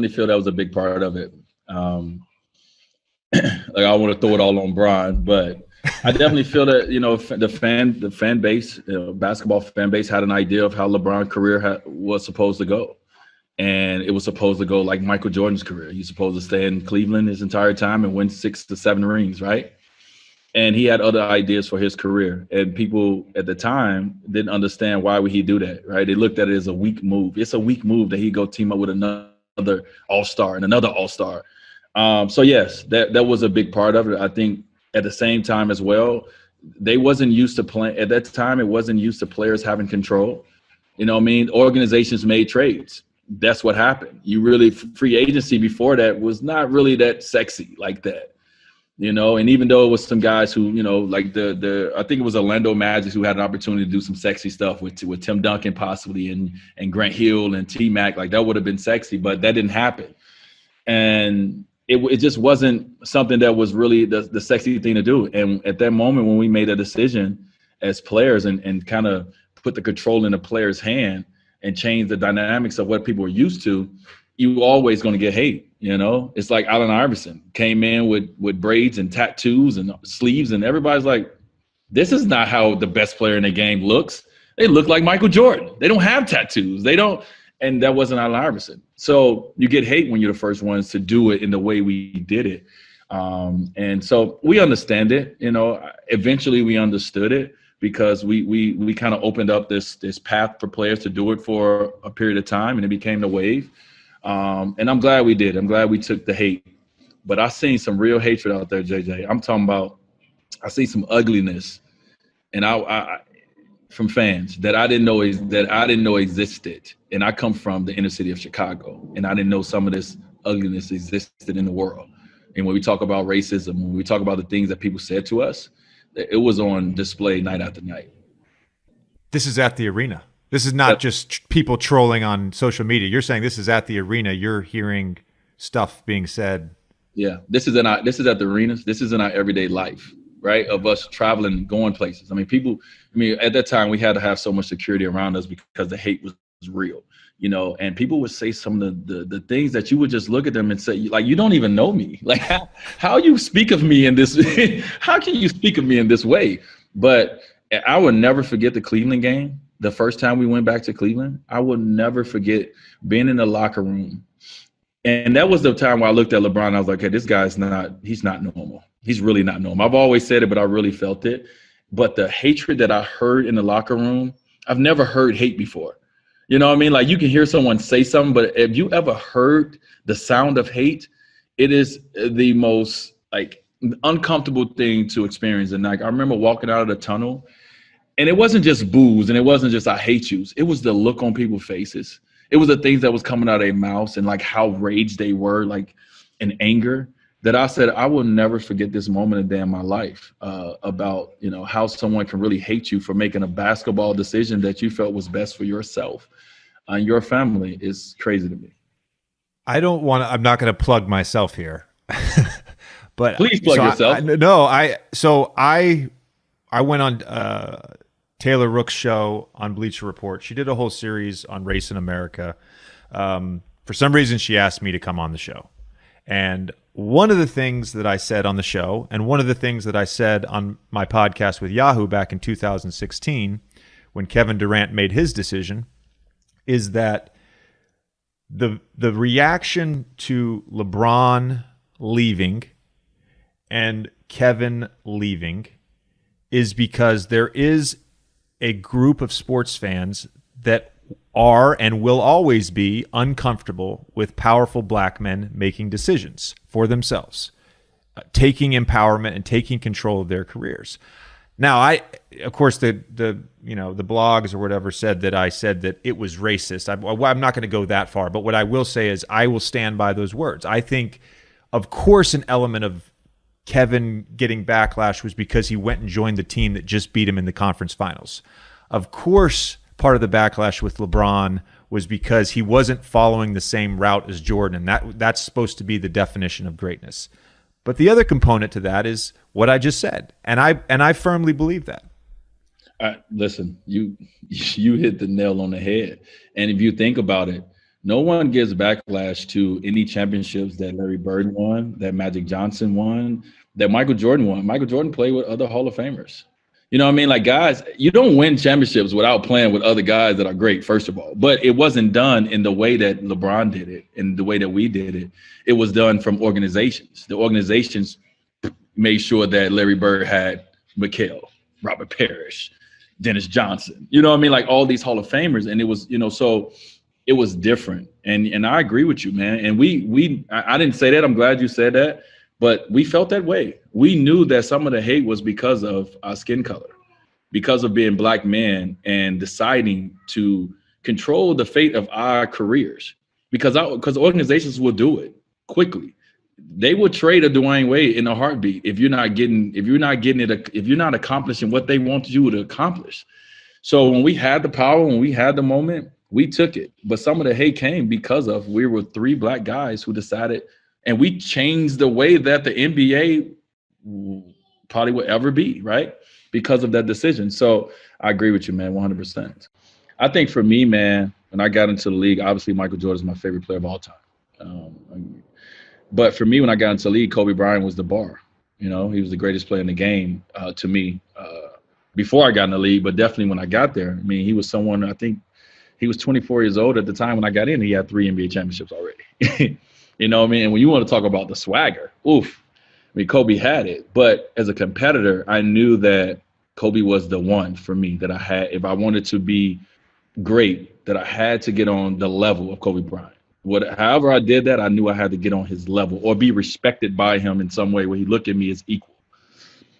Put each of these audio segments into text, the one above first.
feel that was a big part of it. Like I want to throw it all on Bron, but I definitely feel that the fan base, basketball fan base, had an idea of how LeBron's career was supposed to go, and it was supposed to go like Michael Jordan's career. He's supposed to stay in Cleveland his entire time and win 6 to 7 rings, right? And he had other ideas for his career, and people at the time didn't understand why would he do that, right? They looked at it as a weak move. It's a weak move that he go team up with another all-star and another all-star. So yes, that was a big part of it. I think at the same time as well, they wasn't used to playing at that time. It wasn't used to players having control. You know what I mean? Organizations made trades. That's what happened. Free agency before that was not really that sexy like that. And even though it was some guys who, like I think it was Orlando Magic who had an opportunity to do some sexy stuff with Tim Duncan possibly and Grant Hill and T-Mac, like that would have been sexy, but that didn't happen. And it just wasn't something that was really the sexy thing to do. And at that moment when we made a decision as players and kind of put the control in the player's hand and change the dynamics of what people were used to, you always going to get hate. It's like Allen Iverson came in with braids and tattoos and sleeves, and everybody's like, this is not how the best player in the game looks. They look like Michael Jordan. They don't have tattoos. They don't. And that wasn't Allen Iverson. So you get hate when you're the first ones to do it in the way we did it. And so we understand it. Eventually we understood it because we kind of opened up this path for players to do it for a period of time, and it became the wave. And I'm glad we did. I'm glad we took the hate. But I seen some real hatred out there, JJ. I'm talking about I see some ugliness, and I from fans that I didn't know existed. And I come from the inner city of Chicago, and I didn't know some of this ugliness existed in the world. And when we talk about racism, when we talk about the things that people said to us, it was on display night after night. This is at the arena. This is not just people trolling on social media. You're saying this is at the arena. You're hearing stuff being said. Yeah, this is at the arenas. This is in our everyday life, right? Of us traveling, going places. At that time we had to have so much security around us because the hate was real, and people would say some of the things that you would just look at them and say, like, you don't even know me. Like how you speak of me in this, how can you speak of me in this way? But I would never forget the Cleveland game. The first time we went back to Cleveland, I will never forget being in the locker room. And that was the time where I looked at LeBron and I was like, hey, this guy's he's not normal. He's really not normal. I've always said it, but I really felt it. But the hatred that I heard in the locker room, I've never heard hate before. You know what I mean? Like, you can hear someone say something, but if you ever heard the sound of hate, it is the most like uncomfortable thing to experience. And like, I remember walking out of the tunnel, and it wasn't just boos, and it wasn't just I hate yous. It was the look on people's faces. It was the things that was coming out of their mouths and like how raged they were, like in anger, that I said, I will never forget this moment a day in my life about, how someone can really hate you for making a basketball decision that you felt was best for yourself and your family. Is crazy to me. I'm not going to plug myself here, but please plug yourself. I went on Taylor Rook's show on Bleacher Report. She did a whole series on race in America. For some reason, she asked me to come on the show. And one of the things that I said on the show, and one of the things that I said on my podcast with Yahoo back in 2016, when Kevin Durant made his decision, is that the reaction to LeBron leaving and Kevin leaving is because there is a group of sports fans that are and will always be uncomfortable with powerful black men making decisions for themselves, taking empowerment and taking control of their careers. Now, of course, the blogs or whatever said that I said that it was racist. I'm not going to go that far, but what I will say is I will stand by those words. I think, of course, an element of Kevin getting backlash was because he went and joined the team that just beat him in the conference finals. Of course, part of the backlash with LeBron was because he wasn't following the same route as Jordan. That's supposed to be the definition of greatness. But the other component to that is what I just said, and I firmly believe that. Listen, you hit the nail on the head. And if you think about it, No one gives backlash to any championships that Larry Bird won, that Magic Johnson won, that Michael Jordan won. Michael Jordan played with other Hall of Famers. You know what I mean? Like, guys, you don't win championships without playing with other guys that are great, first of all. But it wasn't done in the way that LeBron did it and the way that we did it. It was done from organizations. The organizations made sure that Larry Bird had McHale, Robert Parrish, Dennis Johnson. You know what I mean? Like all these Hall of Famers. And it was, so it was different. And I agree with you, man. And I didn't say that. I'm glad you said that. But we felt that way. We knew that some of the hate was because of our skin color, because of being Black men and deciding to control the fate of our careers. Because organizations will do it quickly. They will trade a Dwyane Wade in a heartbeat if you're not accomplishing what they want you to accomplish. So when we had the power, when we had the moment, we took it. But some of the hate came because of we were 3 Black guys who decided. And we changed the way that the NBA probably would ever be, right? Because of that decision. So I agree with you, man, 100%. I think for me, man, when I got into the league, obviously Michael Jordan is my favorite player of all time. But for me, when I got into the league, Kobe Bryant was the bar. He was the greatest player in the game to me before I got in the league, but definitely when I got there. I mean, he was someone, I think he was 24 years old at the time when I got in. He had 3 NBA championships already. You know what I mean? And when you want to talk about the swagger, oof. I mean, Kobe had it. But as a competitor, I knew that Kobe was the one for me that I had. If I wanted to be great, that I had to get on the level of Kobe Bryant. However I did that, I knew I had to get on his level or be respected by him in some way where he looked at me as equal.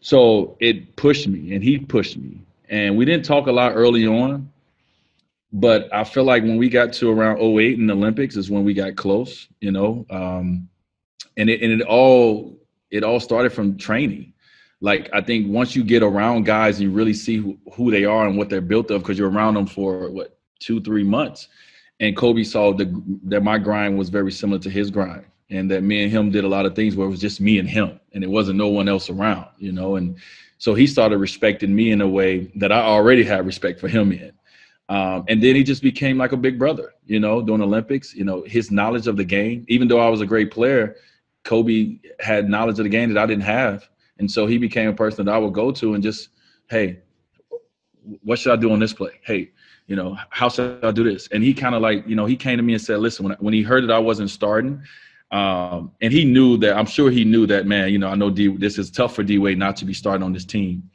So it pushed me, and he pushed me. And we didn't talk a lot early on. But I feel like when we got to around 2008 in the Olympics is when we got close, and it all started from training. Like, I think once you get around guys and you really see who they are and what they're built of, because you're around them for 2-3 months. And Kobe saw that my grind was very similar to his grind, and that me and him did a lot of things where it was just me and him and it wasn't no one else around, and so he started respecting me in a way that I already had respect for him in. And then he just became like a big brother, during Olympics. His knowledge of the game, even though I was a great player, Kobe had knowledge of the game that I didn't have. And so he became a person that I would go to and just, hey, what should I do on this play? Hey, how should I do this? And he kind of he came to me and said, listen, when he heard that I wasn't starting, and he knew that, I'm sure he knew that, man, I know this is tough for D-Wade not to be starting on this team.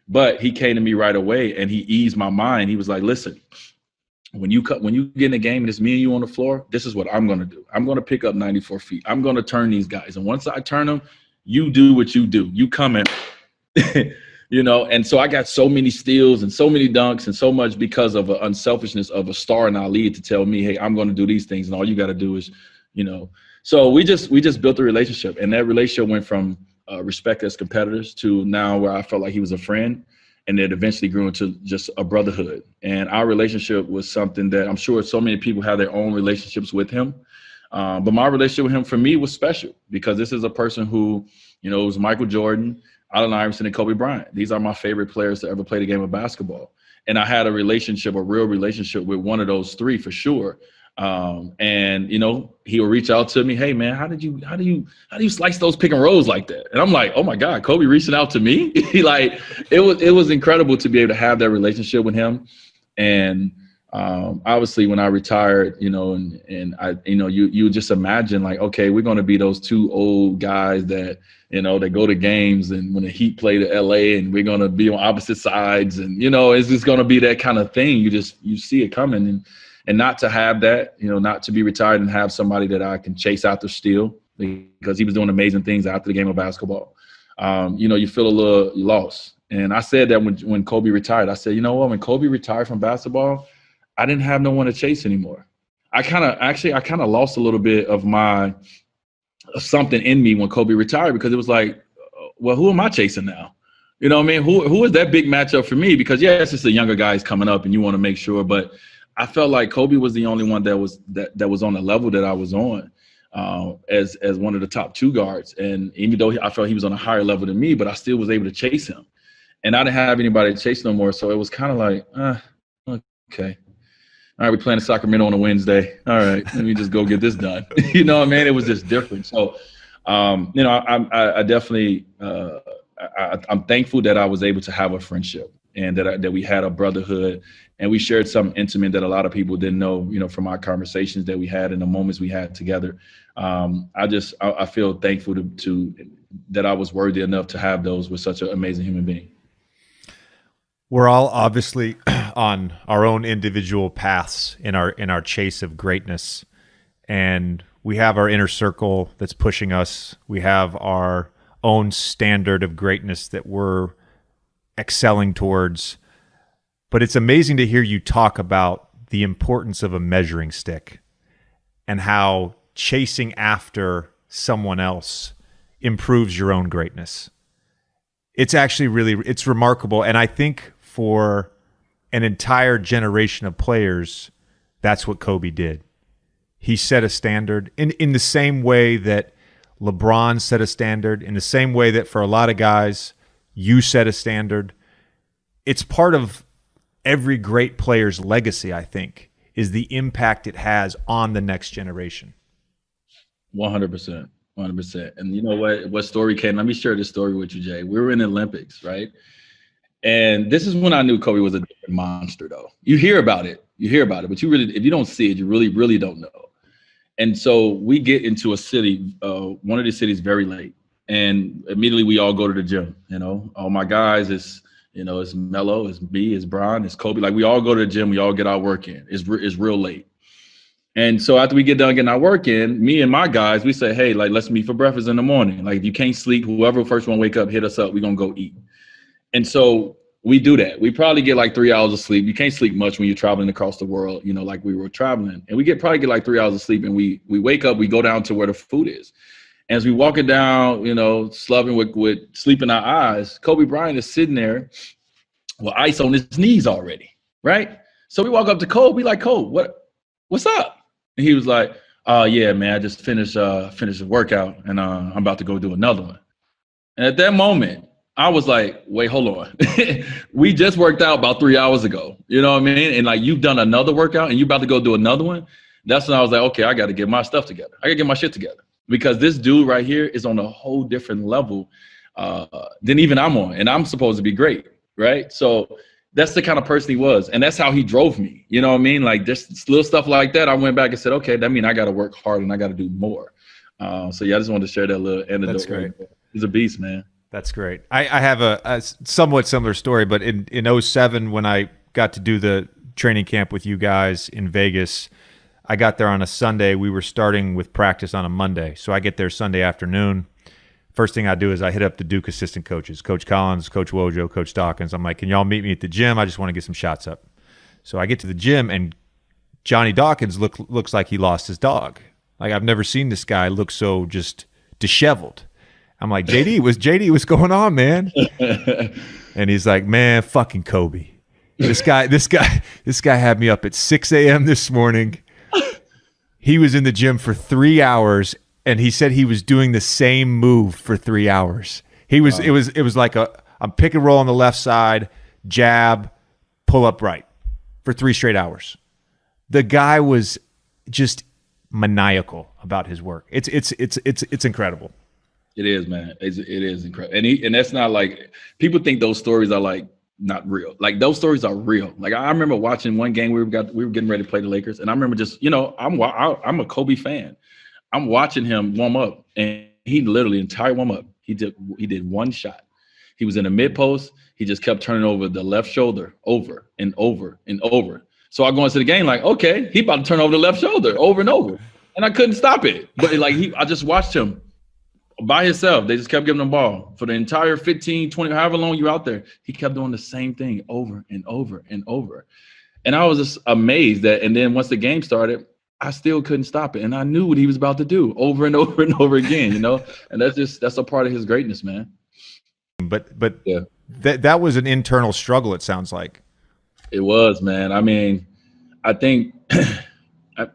But he came to me right away and he eased my mind. He was like, listen, when you get in the game and it's me and you on the floor, this is what I'm going to do. I'm going to pick up 94 feet. I'm going to turn these guys. And once I turn them, you do what you do. You come in, and so I got so many steals and so many dunks and so much because of an unselfishness of a star in our league to tell me, hey, I'm going to do these things. And all you got to do is, so we just built a relationship, and that relationship went from respect as competitors to now where I felt like he was a friend, and it eventually grew into just a brotherhood. And our relationship was something that I'm sure so many people have their own relationships with him. But my relationship with him, for me, was special because this is a person who, it was Michael Jordan, Allen Iverson, and Kobe Bryant. These are my favorite players to ever play the game of basketball. And I had a real relationship with one of those 3 for sure. And he would reach out to me, hey man, how do you slice those pick and rolls like that? And I'm like, oh my God, Kobe reaching out to me. Like it was incredible to be able to have that relationship with him. And obviously when I retired, and I, you just imagine like, okay, we're going to be those 2 old guys that, they go to games, and when the Heat play to LA, and we're going to be on opposite sides, and it's just going to be that kind of thing. You see it coming. And not to have that, not to be retired and have somebody that I can chase after still, because he was doing amazing things after the game of basketball. You feel a little lost. And I said that when Kobe retired, I said, you know what, when Kobe retired from basketball, I didn't have no one to chase anymore. I kind of lost a little bit of something in me when Kobe retired, because it was like, well, who am I chasing now? You know what I mean? Who is that big matchup for me? Because it's just the younger guys coming up and you want to make sure, but I felt like Kobe was the only one that was on the level that I was on as one of the top 2 guards. And even though I felt he was on a higher level than me, but I still was able to chase him. And I didn't have anybody to chase no more. So it was kind of like, okay. All right, we're playing Sacramento on a Wednesday. All right, let me just go get this done. You know what I mean? It was just different. So, you know, I definitely, I'm thankful that I was able to have a friendship and that we had a brotherhood and we shared something intimate that a lot of people didn't know, you know, from our conversations that we had and the moments we had together. I feel thankful to that I was worthy enough to have those with such an amazing human being. We're all obviously on our own individual paths in our chase of greatness, and we have our inner circle that's pushing us. We have our own standard of greatness that we're excelling towards. But it's amazing to hear you talk about the importance of a measuring stick and how chasing after someone else improves your own greatness. It's actually it's remarkable, and I think for an entire generation of players, that's what Kobe did. He set a standard in the same way that LeBron set a standard, in the same way that for a lot of guys, you set a standard. It's part of every great player's legacy, I think, is the impact it has on the next generation. 100%. 100%. And you know what story came? Let me share this story with you, Jay. We were in the Olympics, right? And this is when I knew Kobe was a different monster, though. You hear about it, but if you don't see it, you really, really don't know. And so we get into a city, one of the cities very late, and immediately we all go to the gym. You know, all my guys, it's Melo, it's me, it's Brian, it's Kobe. Like we all go to the gym, we all get our work in. It's real late. And so after we get done getting our work in, me and my guys, we say, hey, like let's meet for breakfast in the morning. Like if you can't sleep, whoever first one wake up, hit us up. We're gonna go eat. And so we do that. We probably get like 3 hours of sleep. You can't sleep much when you're traveling across the world, you know, like we were traveling. And we probably get like 3 hours of sleep, and we wake up, we go down to where the food is. And as we walking down, you know, slubbing with sleep in our eyes, Kobe Bryant is sitting there with ice on his knees already, right? So we walk up to Kobe, we like, Kobe, what's up? And he was like, yeah, man, I just finished a workout, and I'm about to go do another one. And at that moment, I was like, wait, hold on. We just worked out about 3 hours ago. You know what I mean? And like, you've done another workout and you're about to go do another one. That's when I was like, okay, I got to get my stuff together. I got to get my shit together, because this dude right here is on a whole different level than even I'm on. And I'm supposed to be great, right? So that's the kind of person he was. And that's how he drove me. You know what I mean? Like just little stuff like that. I went back and said, okay, that means I got to work hard and I got to do more. So yeah, I just wanted to share that little anecdote. That's great. He's a beast, man. That's great. I have a somewhat similar story, but in 2007, when I got to do the training camp with you guys in Vegas, I got there on a Sunday. We were starting with practice on a Monday. So I get there Sunday afternoon. First thing I do is I hit up the Duke assistant coaches, Coach Collins, Coach Wojo, Coach Dawkins. I'm like, can y'all meet me at the gym? I just want to get some shots up. So I get to the gym, and Johnny Dawkins looks like he lost his dog. Like, I've never seen this guy look so just disheveled. I'm like, JD, what's going on, man? And he's like, man, fucking Kobe. This guy had me up at 6 a.m. this morning. He was in the gym for 3 hours, and he said he was doing the same move for 3 hours. It was like I'm pick and roll on the left side, jab, pull up right for 3 straight hours. The guy was just maniacal about his work. It's incredible. It is, man. It is incredible. And that's not like, people think those stories are like not real. Like those stories are real. Like I remember watching one game, we were getting ready to play the Lakers, and I remember just, you know, I'm a Kobe fan. I'm watching him warm up, and he literally entire warm up, he did one shot. He was in the mid post. He just kept turning over the left shoulder over and over and over. So I go into the game like, okay, he about to turn over the left shoulder over and over, and I couldn't stop it. But like I just watched him by himself. They just kept giving him the ball for the entire 15, 20, however long you're out there. He kept doing the same thing over and over and over. And I was just amazed that, and then once the game started, I still couldn't stop it. And I knew what he was about to do over and over and over again, you know? And that's a part of his greatness, man. But yeah, that was an internal struggle, it sounds like. It was, man. I mean, I think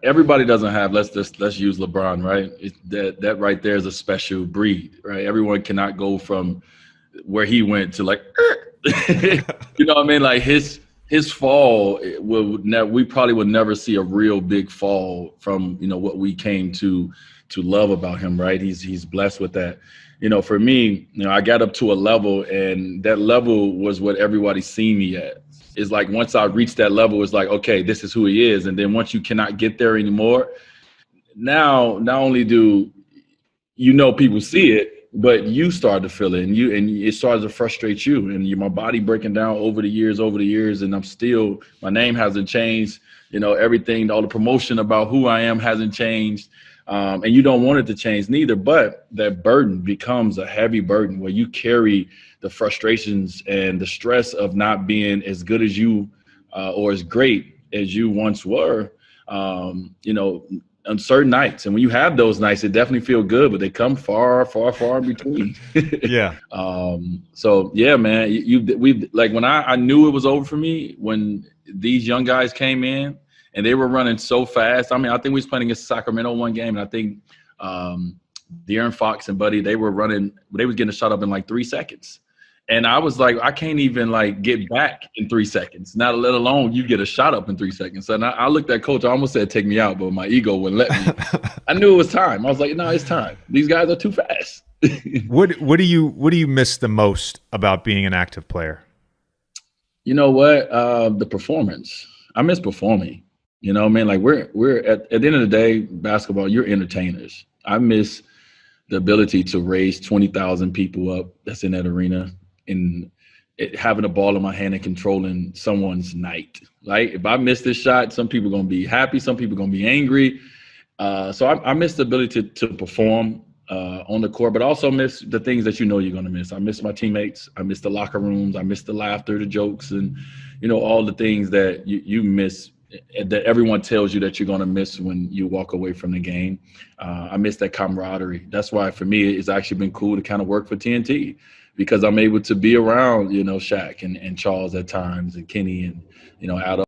everybody doesn't have, let's use LeBron, right? That right there is a special breed, right? Everyone cannot go from where he went to like, you know what I mean? Like his his fall we probably would never see a real big fall from what we came to love about him, right? He's blessed with that. For me, I got up to a level, and that level was what everybody seen me at. It's like once I reached that level, it's like, okay, this is who he is. And then once you cannot get there anymore, now not only do people see it, but you start to feel it, and it starts to frustrate you, and my body breaking down over the years, and my name hasn't changed, everything, all the promotion about who I am hasn't changed, and you don't want it to change neither, but that burden becomes a heavy burden where you carry the frustrations and the stress of not being as good as you or as great as you once were, on certain nights. And when you have those nights, it definitely feel good, but they come far, far, far in between. Yeah. So yeah, man, we like when I knew it was over for me when these young guys came in and they were running so fast. I mean, I think we was playing against Sacramento one game, and I think De'Aaron Fox and Buddy, they was getting a shot up in like 3 seconds. And I was like, I can't even like get back in 3 seconds, not let alone you get a shot up in 3 seconds. And I looked at coach, I almost said, take me out, but my ego wouldn't let me. I knew it was time. I was like, no, it's time. These guys are too fast. What do you miss the most about being an active player? You know what? The performance. I miss performing. You know what I mean? Like we're at the end of the day, basketball, you're entertainers. I miss the ability to raise 20,000 people up that's in that arena, and having a ball in my hand and controlling someone's night. Like if I miss this shot, some people are going to be happy, some people are going to be angry. So I miss the ability to perform on the court, but also miss the things that you're going to miss. I miss my teammates. I miss the locker rooms. I miss the laughter, the jokes, and all the things that you miss, that everyone tells you that you're going to miss when you walk away from the game. I miss that camaraderie. That's why for me, it's actually been cool to kind of work for TNT, because I'm able to be around, Shaq and Charles at times, and Kenny, and, Adam.